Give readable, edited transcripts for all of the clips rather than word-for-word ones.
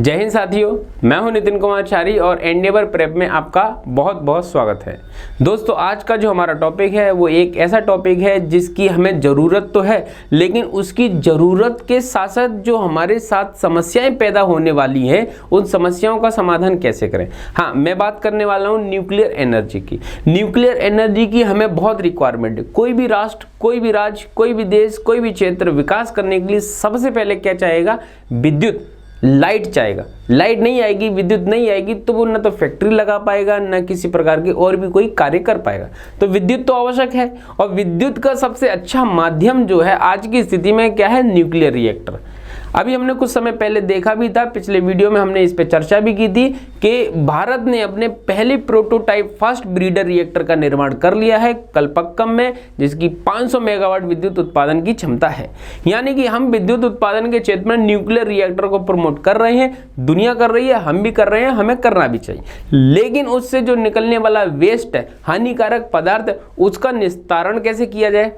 जय हिंद साथियों, मैं हूं नितिन कुमार चारी और एंडेवर प्रेप में आपका बहुत बहुत स्वागत है। दोस्तों, आज का जो हमारा टॉपिक है वो एक ऐसा टॉपिक है जिसकी हमें ज़रूरत तो है, लेकिन उसकी ज़रूरत के साथ साथ जो हमारे साथ समस्याएं पैदा होने वाली हैं उन समस्याओं का समाधान कैसे करें। हाँ, मैं बात करने वाला हूँ न्यूक्लियर एनर्जी की। न्यूक्लियर एनर्जी की हमें बहुत रिक्वायरमेंट है। कोई भी राष्ट्र, कोई भी राज्य, कोई भी देश, कोई भी क्षेत्र विकास करने के लिए सबसे पहले क्या चाहेगा? विद्युत, लाइट चाहेगा। लाइट नहीं आएगी, विद्युत नहीं आएगी तो वो ना तो फैक्ट्री लगा पाएगा, ना किसी प्रकार के और भी कोई कार्य कर पाएगा। तो विद्युत तो आवश्यक है, और विद्युत का सबसे अच्छा माध्यम जो है आज की स्थिति में क्या है? Nuclear reactor. अभी हमने कुछ समय पहले देखा भी था, पिछले वीडियो में हमने इस पे चर्चा भी की थी कि भारत ने अपने पहले प्रोटोटाइप फर्स्ट ब्रीडर रिएक्टर का निर्माण कर लिया है कलपक्कम में, जिसकी 500 मेगावाट विद्युत उत्पादन की क्षमता है। यानी कि हम विद्युत उत्पादन के क्षेत्र में न्यूक्लियर रिएक्टर को प्रमोट कर रहे हैं, दुनिया कर रही है, हम भी कर रहे हैं, हमें करना भी चाहिए। लेकिन उससे जो निकलने वाला वेस्ट है, हानिकारक पदार्थ है, उसका निस्तारण कैसे किया जाए,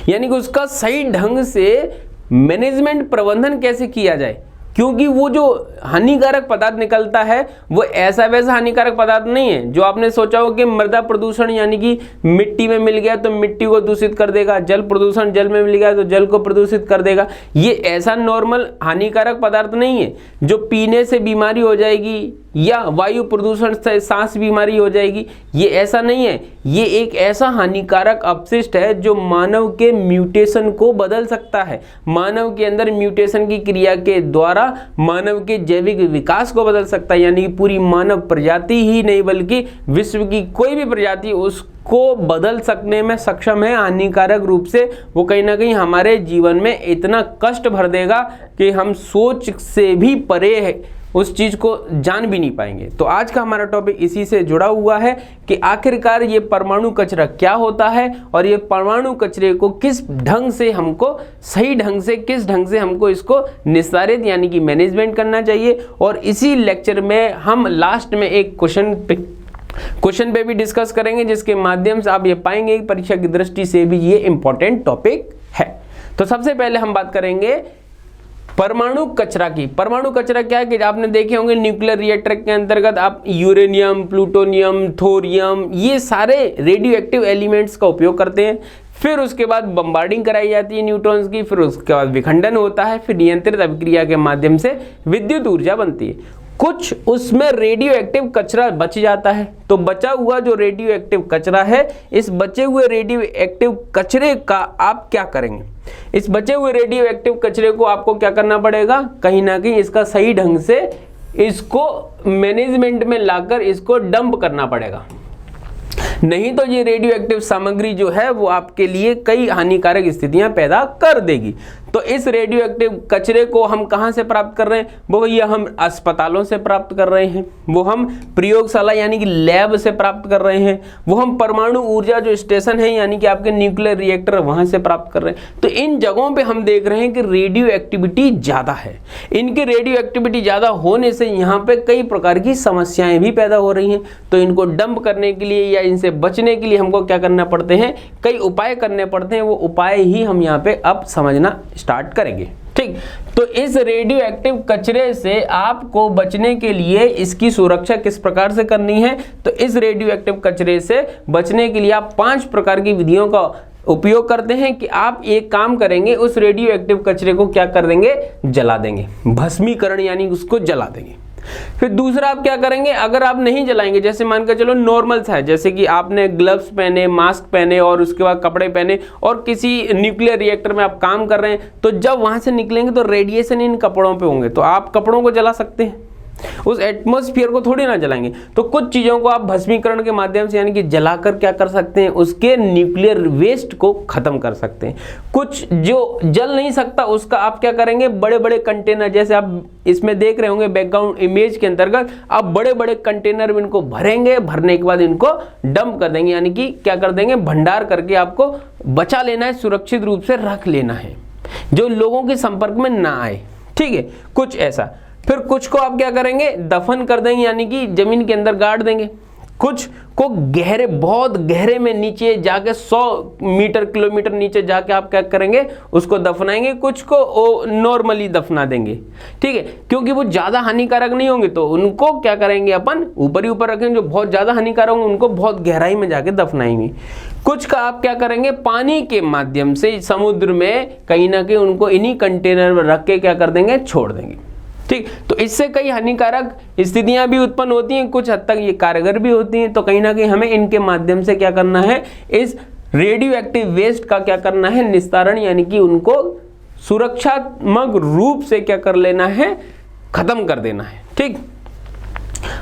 यानी कि उसका सही ढंग से मैनेजमेंट, प्रबंधन कैसे किया जाए। क्योंकि वो जो हानिकारक पदार्थ निकलता है वो ऐसा वैसा हानिकारक पदार्थ नहीं है जो आपने सोचा हो कि मृदा प्रदूषण यानी कि मिट्टी में मिल गया तो मिट्टी को दूषित कर देगा, जल प्रदूषण जल में मिल गया तो जल को प्रदूषित कर देगा। ये ऐसा नॉर्मल हानिकारक पदार्थ नहीं है जो पीने से बीमारी हो जाएगी या वायु प्रदूषण से सांस बीमारी हो जाएगी। ये ऐसा नहीं है। ये एक ऐसा हानिकारक अपशिष्ट है जो मानव के म्यूटेशन को बदल सकता है। मानव के अंदर म्यूटेशन की क्रिया के द्वारा मानव के जैविक विकास को बदल सकता है। यानी कि पूरी मानव प्रजाति ही नहीं बल्कि विश्व की कोई भी प्रजाति उसको बदल सकने में सक्षम है। हानिकारक रूप से वो कहीं ना कहीं हमारे जीवन में इतना कष्ट भर देगा कि हम सोच से भी परे है उस चीज को जान भी नहीं पाएंगे। तो आज का हमारा टॉपिक इसी से जुड़ा हुआ है कि आखिरकार ये परमाणु कचरा क्या होता है और ये परमाणु कचरे को किस ढंग से हमको सही ढंग से, किस ढंग से हमको इसको निस्तारित यानी कि मैनेजमेंट करना चाहिए। और इसी लेक्चर में हम लास्ट में एक क्वेश्चन पे भी डिस्कस करेंगे, जिसके माध्यम से आप ये पाएंगे कि परीक्षा की दृष्टि से भी ये इंपॉर्टेंट टॉपिक है। तो सबसे पहले हम बात करेंगे परमाणु कचरा की। परमाणु कचरा क्या है कि आपने देखे होंगे न्यूक्लियर रिएक्टर के अंतर्गत आप यूरेनियम, प्लूटोनियम, थोरियम, ये सारे रेडियो एक्टिव एलिमेंट्स का उपयोग करते हैं। फिर उसके बाद बम्बार्डिंग कराई जाती है न्यूट्रॉन्स की, फिर उसके बाद विखंडन होता है, फिर नियंत्रित अभिक्रिया के माध्यम से विद्युत ऊर्जा बनती है। कुछ उसमें रेडियो एक्टिव कचरा बच जाता है, तो बचा हुआ जो रेडियो एक्टिव कचरा है, इस बचे हुए रेडियो एक्टिव कचरे का आप क्या करेंगे? इस बचे हुए रेडियो एक्टिव कचरे को आपको क्या करना पड़ेगा? कहीं ना कहीं इसका सही ढंग से इसको मैनेजमेंट में लाकर इसको डंप करना पड़ेगा। नहीं तो ये रेडियो एक्टिव सामग्री जो है वो आपके लिए कई हानिकारक स्थितियां पैदा कर देगी। तो इस रेडियो एक्टिव कचरे को हम कहां से प्राप्त कर रहे हैं? वो भैया हम अस्पतालों से प्राप्त कर रहे हैं, वो हम प्रयोगशाला यानी कि लैब से प्राप्त कर रहे हैं, वो हम परमाणु ऊर्जा जो स्टेशन है यानी कि आपके न्यूक्लियर रिएक्टर वहां से प्राप्त कर रहे हैं। तो इन जगहों पे हम देख रहे हैं कि रेडियो एक्टिविटी ज़्यादा है। इनकी रेडियो एक्टिविटी ज़्यादा होने से यहाँ पे कई प्रकार की समस्याएं भी पैदा हो रही हैं। तो इनको डंप करने के लिए या इनसे बचने के लिए हमको क्या करना पड़ते हैं? कई उपाय करने पड़ते हैं। वो उपाय ही हम यहाँ पे अब समझना स्टार्ट करेंगे। ठीक, तो इस रेडियो एक्टिव कचरे से आपको बचने के लिए इसकी सुरक्षा किस प्रकार से करनी है? तो इस रेडियो एक्टिव कचरे से बचने के लिए आप 5 प्रकार की विधियों का उपयोग करते हैं कि आप एक काम करेंगे, उस रेडियो एक्टिव कचरे को क्या कर देंगे? जला देंगे, भस्मीकरण यानी उसको जला देंगे। फिर दूसरा आप क्या करेंगे? अगर आप नहीं जलाएंगे, जैसे मान कर चलो नॉर्मल सा है, जैसे कि आपने ग्लव्स पहने, मास्क पहने और उसके बाद कपड़े पहने और किसी न्यूक्लियर रिएक्टर में आप काम कर रहे हैं, तो जब वहां से निकलेंगे तो रेडिएशन इन कपड़ों पे होंगे, तो आप कपड़ों को जला सकते हैं, उस एटमॉस्फेयर को थोड़ी ना जलाएंगे। तो कुछ चीज़ों को आप भस्मीकरण के माध्यम से यानी कि जलाकर क्या कर सकते हैं? उसके न्यूक्लियर वेस्ट को खत्म कर सकते हैं। कुछ जो जल नहीं सकता उसका आप क्या करेंगे? बड़े बड़े कंटेनर, जैसे आप इसमें देख रहे होंगे बैकग्राउंड इमेज के अंतर्गत, आप बड़े बड़े कंटेनर में इनको भरेंगे, भरने के बाद इनको डंप कर देंगे, यानी कि क्या कर देंगे? भंडार करके आपको बचा लेना है, सुरक्षित रूप से रख लेना है, जो लोगों के संपर्क में ना आए। ठीक है, कुछ ऐसा। फिर कुछ को आप क्या करेंगे? दफन कर देंगे, यानी कि जमीन के अंदर गाड़ देंगे। कुछ को गहरे, बहुत गहरे में नीचे जाके 100 मीटर किलोमीटर नीचे जाके आप क्या करेंगे, उसको दफनाएंगे, कुछ को नॉर्मली दफना देंगे, ठीक है, क्योंकि वो ज़्यादा हानिकारक नहीं होंगे तो उनको क्या करेंगे अपन ऊपर ही ऊपर रखेंगे, जो बहुत ज़्यादा हानिकारक होंगे उनको बहुत गहराई में जाके दफनाएंगे। कुछ का आप क्या करेंगे, पानी के माध्यम से समुद्र में कहीं ना कहीं उनको इन्हीं कंटेनर में रख के क्या कर देंगे, छोड़ देंगे, ठीक। तो इससे कई हानिकारक स्थितियां भी उत्पन्न होती हैं, कुछ हद तक ये कारगर भी होती हैं। तो कहीं ना कहीं हमें इनके माध्यम से क्या करना है, इस रेडियो एक्टिव वेस्ट का क्या करना है, निस्तारण, यानी कि उनको सुरक्षात्मक रूप से क्या कर लेना है, खत्म कर देना है, ठीक।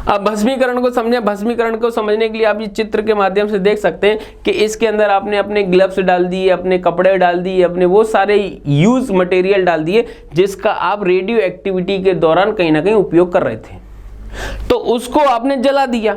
अब भस्मीकरण को समझें। भस्मीकरण को समझने के लिए आप इस चित्र के माध्यम से देख सकते हैं कि इसके अंदर आपने अपने ग्लव्स डाल दिए, अपने कपड़े डाल दिए, अपने वो सारे यूज मटेरियल डाल दिए जिसका आप रेडियो एक्टिविटी के दौरान कहीं ना कहीं उपयोग कर रहे थे, तो उसको आपने जला दिया।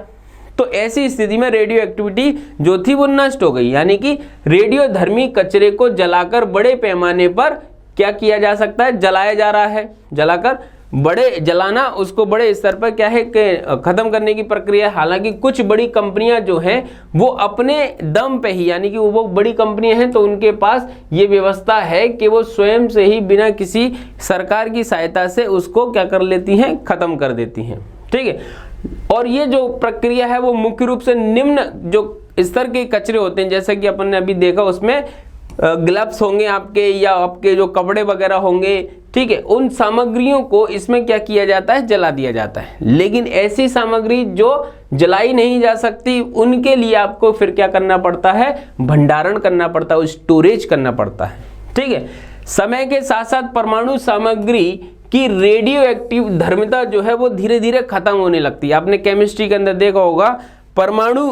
तो ऐसी स्थिति में रेडियो एक्टिविटी जो थी वो नष्ट हो गई, यानी कि रेडियोधर्मी कचरे को जलाकर बड़े पैमाने पर क्या किया जा सकता है, जलाया जा रहा है। जलाकर बड़े जलाना, उसको बड़े स्तर पर क्या है कि खत्म करने की प्रक्रिया। हालांकि कुछ बड़ी कंपनियां जो हैं वो अपने दम पे ही, यानी कि वो बड़ी कंपनियां हैं तो उनके पास ये व्यवस्था है कि वो स्वयं से ही बिना किसी सरकार की सहायता से उसको क्या कर लेती हैं, खत्म कर देती हैं, ठीक है। और ये जो प्रक्रिया है वो मुख्य रूप से निम्न जो स्तर के कचरे होते हैं, जैसे कि अपन ने अभी देखा, उसमें ग्लव्स होंगे आपके या आपके जो कपड़े वगैरह होंगे, ठीक है, उन सामग्रियों को इसमें क्या किया जाता है, जला दिया जाता है। लेकिन ऐसी सामग्री जो जलाई नहीं जा सकती उनके लिए आपको फिर क्या करना पड़ता है, भंडारण करना पड़ता है, स्टोरेज करना पड़ता है, ठीक है। समय के साथ साथ परमाणु सामग्री की रेडियो एक्टिव धर्मिता जो है वो धीरे धीरे खत्म होने लगती है। आपने केमिस्ट्री के अंदर देखा होगा, परमाणु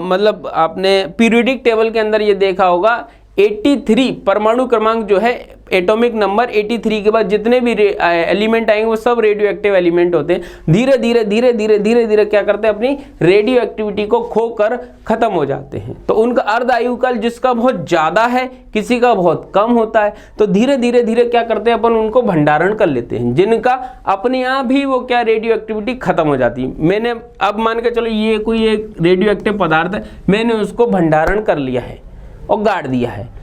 मतलब आपने पीरियोडिक टेबल के अंदर ये देखा होगा, 83 परमाणु क्रमांक जो है, एटॉमिक नंबर 83 के बाद जितने भी एलिमेंट आएंगे वो सब रेडियो एक्टिव एलिमेंट होते हैं। धीरे धीरे धीरे धीरे धीरे धीरे क्या करते हैं, अपनी रेडियो एक्टिविटी को खोकर खत्म हो जाते हैं। तो उनका अर्ध आयुकाल जिसका बहुत ज्यादा है, किसी का बहुत कम होता है, तो धीरे धीरे धीरे क्या करते हैं अपन, उनको भंडारण कर लेते हैं, जिनका अपने आप ही वो क्या रेडियो एक्टिविटी खत्म हो जाती है। मैंने अब मान के चलो ये कोई एक रेडियो एक्टिव पदार्थ है, मैंने उसको भंडारण कर लिया है और गाड़ दिया है,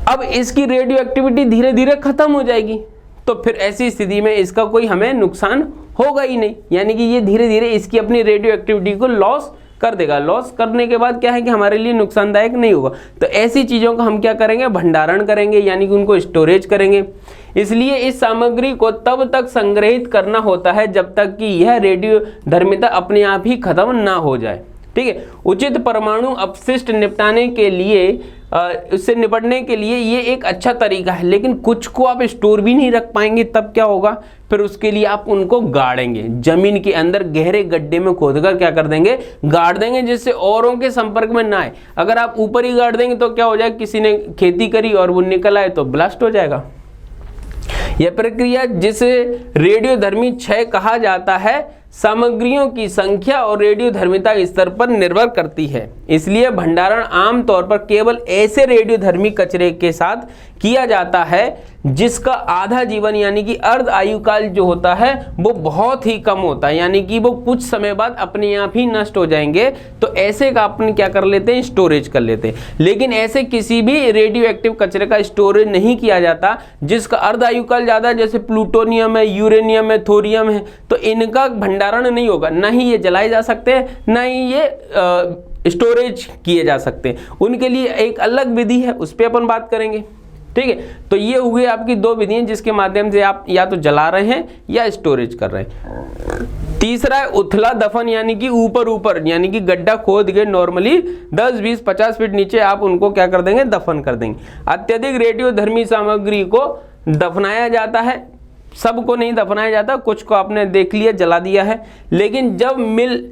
अब इसकी रेडियो एक्टिविटी धीरे धीरे खत्म हो जाएगी। तो फिर ऐसी स्थिति में इसका कोई हमें नुकसान होगा ही नहीं, यानी कि ये धीरे धीरे इसकी अपनी रेडियो एक्टिविटी को लॉस कर देगा। लॉस करने के बाद क्या है कि हमारे लिए नुकसानदायक नहीं होगा। तो ऐसी चीज़ों का हम क्या करेंगे, भंडारण करेंगे, यानी कि उनको स्टोरेज करेंगे। इसलिए इस सामग्री को तब तक संग्रहित करना होता है जब तक कि यह रेडियो धर्मिता अपने आप ही खत्म ना हो जाए, ठीक है। उचित परमाणु अपशिष्ट निपटाने के लिए, उससे निपटने के लिए ये एक अच्छा तरीका है, लेकिन कुछ को आप स्टोर भी नहीं रख पाएंगे, तब क्या होगा, फिर उसके लिए आप उनको गाड़ेंगे, जमीन के अंदर गहरे गड्ढे में खोदकर क्या कर देंगे, गाड़ देंगे, जिससे औरों के संपर्क में ना आए। अगर आप ऊपर ही गाड़ देंगे तो क्या हो जाएगा, किसी ने खेती करी और वो निकल आए तो ब्लास्ट हो जाएगा। यह प्रक्रिया जिसे रेडियोधर्मी क्षय कहा जाता है, सामग्रियों की संख्या और रेडियोधर्मिता के स्तर पर निर्भर करती है। इसलिए भंडारण आमतौर पर केवल ऐसे रेडियोधर्मी कचरे के साथ किया जाता है जिसका आधा जीवन यानी कि अर्ध आयुकाल जो होता है वो बहुत ही कम होता है, यानी कि वो कुछ समय बाद अपने आप ही नष्ट हो जाएंगे। तो ऐसे का अपन क्या कर लेते हैं, स्टोरेज कर लेते हैं। लेकिन ऐसे किसी भी रेडियो एक्टिव कचरे का स्टोरेज नहीं किया जाता जिसका अर्ध आयुकाल ज़्यादा है, जैसे प्लूटोनियम है, यूरेनियम है, थोरियम है, तो इनका भंडारण नहीं होगा, ना ही ये जलाए जा सकते हैं, ना ही ये स्टोरेज किए जा सकते हैं। उनके लिए एक अलग विधि है, उस पर अपन बात करेंगे, ठीक है। तो ये हुए आपकी दो विधियां जिसके माध्यम से आप या तो जला रहे हैं या स्टोरेज कर रहे हैं। तीसरा है उथला दफन, यानी कि ऊपर ऊपर, यानी कि गड्ढा खोद के नॉर्मली 10, 20, 50 फीट नीचे आप उनको क्या कर देंगे, दफन कर देंगे। अत्यधिक रेडियोधर्मी सामग्री को दफनाया जाता है, सबको नहीं दफनाया जाता, कुछ को आपने देख लिया जला दिया है। लेकिन जब मिल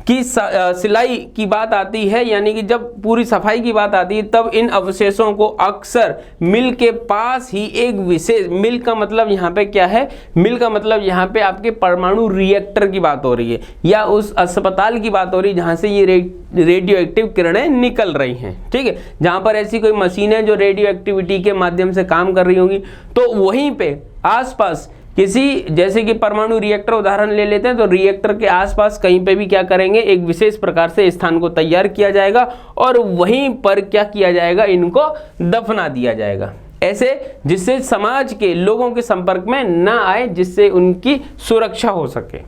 की सिलाई की बात आती है, यानी कि जब पूरी सफाई की बात आती है, तब इन अवशेषों को अक्सर मिल के पास ही एक विशेष, मिल का मतलब यहाँ पे क्या है, मिल का मतलब यहाँ पे आपके परमाणु रिएक्टर की बात हो रही है, या उस अस्पताल की बात हो रही है जहाँ से ये रेडियो एक्टिव किरणें निकल रही हैं, ठीक है। जहाँ पर ऐसी कोई मशीनें जो रेडियो एक्टिविटी के माध्यम से काम कर रही होंगी, तो वहीं पे आसपास किसी जैसे कि परमाणु रिएक्टर उदाहरण ले लेते हैं, तो रिएक्टर के आसपास कहीं पे भी क्या करेंगे, एक विशेष प्रकार से स्थान को तैयार किया जाएगा और वहीं पर क्या किया जाएगा, इनको दफना दिया जाएगा, ऐसे जिससे समाज के लोगों के संपर्क में ना आए, जिससे उनकी सुरक्षा हो सके।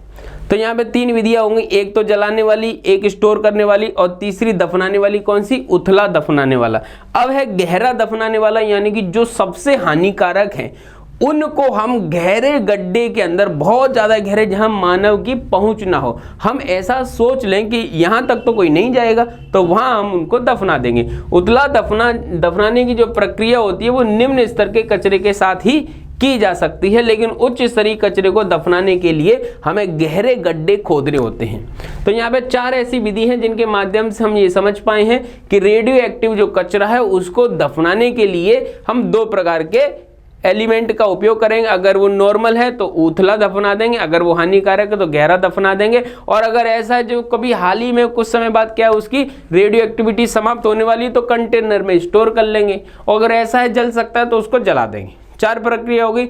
तो यहाँ पे 3 विधियां होंगी, एक तो जलाने वाली, एक स्टोर करने वाली और तीसरी दफनाने वाली। कौन सी? उथला दफनाने वाला। अब है गहरा दफनाने वाला, यानी कि जो सबसे हानिकारक है उनको हम गहरे गड्ढे के अंदर, बहुत ज़्यादा गहरे, जहां मानव की पहुंच ना हो, हम ऐसा सोच लें कि यहां तक तो कोई नहीं जाएगा, तो वहां हम उनको दफना देंगे। उतला दफनाने की जो प्रक्रिया होती है वो निम्न स्तर के कचरे के साथ ही की जा सकती है, लेकिन उच्च स्तरीय कचरे को दफनाने के लिए हमें गहरे गड्ढे खोदने होते हैं। तो यहाँ पे 4 ऐसी विधि हैं जिनके माध्यम से हम ये समझ पाए हैं कि रेडियो एक्टिव जो कचरा है उसको दफनाने के लिए हम 2 प्रकार के एलिमेंट का उपयोग करेंगे। अगर वो नॉर्मल है तो उथला दफना देंगे, अगर वो हानिकारक है तो गहरा दफना देंगे, और अगर ऐसा है जो कभी हाल ही में कुछ समय बाद क्या है उसकी रेडियो एक्टिविटी समाप्त होने वाली, तो कंटेनर में स्टोर कर लेंगे, और अगर ऐसा है जल सकता है तो उसको जला देंगे। 4 प्रक्रिया हो गई।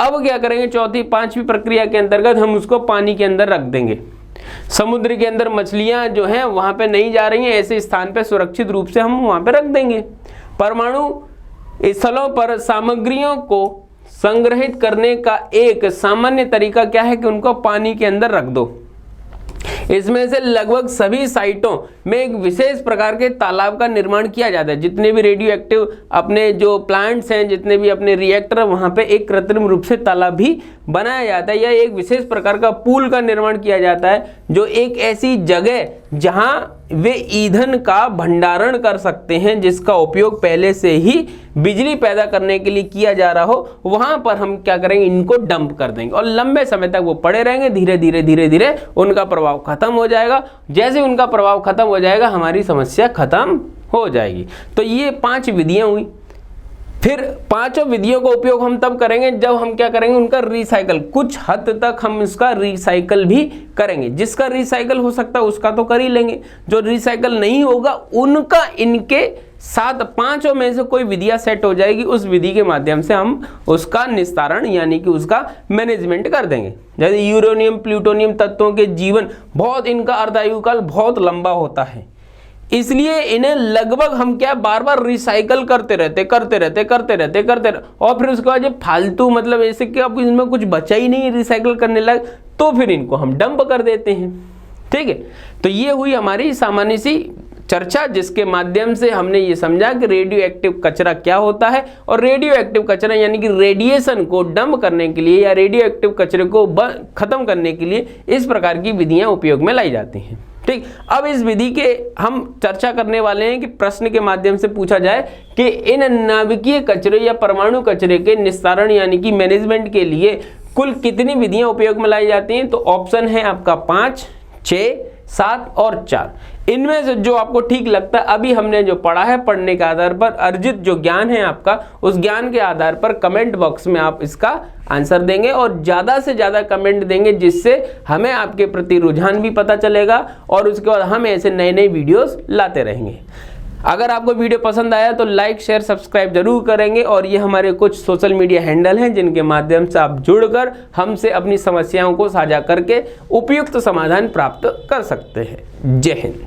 अब क्या करेंगे, चौथी 5वीं प्रक्रिया के अंतर्गत हम उसको पानी के अंदर रख देंगे। समुद्र के अंदर मछलियां जो हैं वहां पे नहीं जा रही हैं, ऐसे स्थान पे सुरक्षित रूप से हम वहां पे रख देंगे। परमाणु स्थलों पर सामग्रियों को संग्रहित करने का एक सामान्य तरीका क्या है कि उनको पानी के अंदर रख दो। इसमें से लगभग सभी साइटों में एक विशेष प्रकार के तालाब का निर्माण किया जाता है। जितने भी रेडियो एक्टिव अपने जो प्लांट्स हैं, जितने भी अपने रिएक्टर, वहां पे एक कृत्रिम रूप से तालाब भी बनाया जाता है, या एक विशेष प्रकार का पूल का निर्माण किया जाता है, जो एक ऐसी जगह जहां वे ईंधन का भंडारण कर सकते हैं, जिसका उपयोग पहले से ही बिजली पैदा करने के लिए किया जा रहा हो, वहां पर हम क्या करेंगे, इनको डंप कर देंगे और लंबे समय तक वो पड़े रहेंगे। धीरे धीरे उनका प्रभाव खत्म हो जाएगा। जैसे उनका प्रभाव खत्म हो जाएगा हमारी समस्या खत्म हो जाएगी। तो ये 5 विधियां हुई। फिर 5 विधियों का उपयोग हम तब करेंगे जब हम क्या करेंगे, उनका रिसाइकल, कुछ हद तक हम इसका रिसाइकल भी करेंगे। जिसका रिसाइकल हो सकता है उसका तो कर ही लेंगे, जो रिसाइकल नहीं होगा उनका इनके साथ 5 में से कोई विधियां सेट हो जाएगी, उस विधि के माध्यम से हम उसका निस्तारण यानी कि उसका मैनेजमेंट कर देंगे। जैसे यूरेनियम प्लूटोनियम तत्वों के जीवन बहुत, इनका अर्धायुकाल बहुत लंबा होता है, इसलिए इन्हें लगभग हम क्या बार बार रिसाइकल करते रहते और फिर उसके बाद जब फालतू, मतलब ऐसे कि अब इनमें कुछ बचा ही नहीं रिसाइकल करने लायक, तो फिर इनको हम डंप कर देते हैं। ठीक है, तो ये हुई हमारी सामान्य सी चर्चा, जिसके माध्यम से हमने ये समझा कि रेडियो एक्टिव कचरा क्या होता है, और रेडियो एक्टिव कचरा यानी कि रेडिएशन को डंप करने के लिए या रेडियो एक्टिव कचरे को खत्म करने के लिए इस प्रकार की विधियां उपयोग में लाई जाती हैं। ठीक, अब इस विधि के हम चर्चा करने वाले हैं कि प्रश्न के माध्यम से पूछा जाए कि इन नाभिकीय कचरे या परमाणु कचरे के निस्तारण यानी कि मैनेजमेंट के लिए कुल कितनी विधियां उपयोग में लाई जाती हैं। तो ऑप्शन है आपका 5, 6, 7 और 4। इनमें से जो आपको ठीक लगता है, अभी हमने जो पढ़ा है, पढ़ने के आधार पर अर्जित जो ज्ञान है आपका, उस ज्ञान के आधार पर कमेंट बॉक्स में आप इसका आंसर देंगे और ज़्यादा से ज़्यादा कमेंट देंगे, जिससे हमें आपके प्रति रुझान भी पता चलेगा और उसके बाद हम ऐसे नए नए वीडियोस लाते रहेंगे। अगर आपको वीडियो पसंद आया तो लाइक शेयर सब्सक्राइब जरूर करेंगे, और ये हमारे कुछ सोशल मीडिया हैंडल हैं जिनके माध्यम से आप जुड़कर हमसे अपनी समस्याओं को साझा करके उपयुक्त समाधान प्राप्त कर सकते हैं। जय हिंद।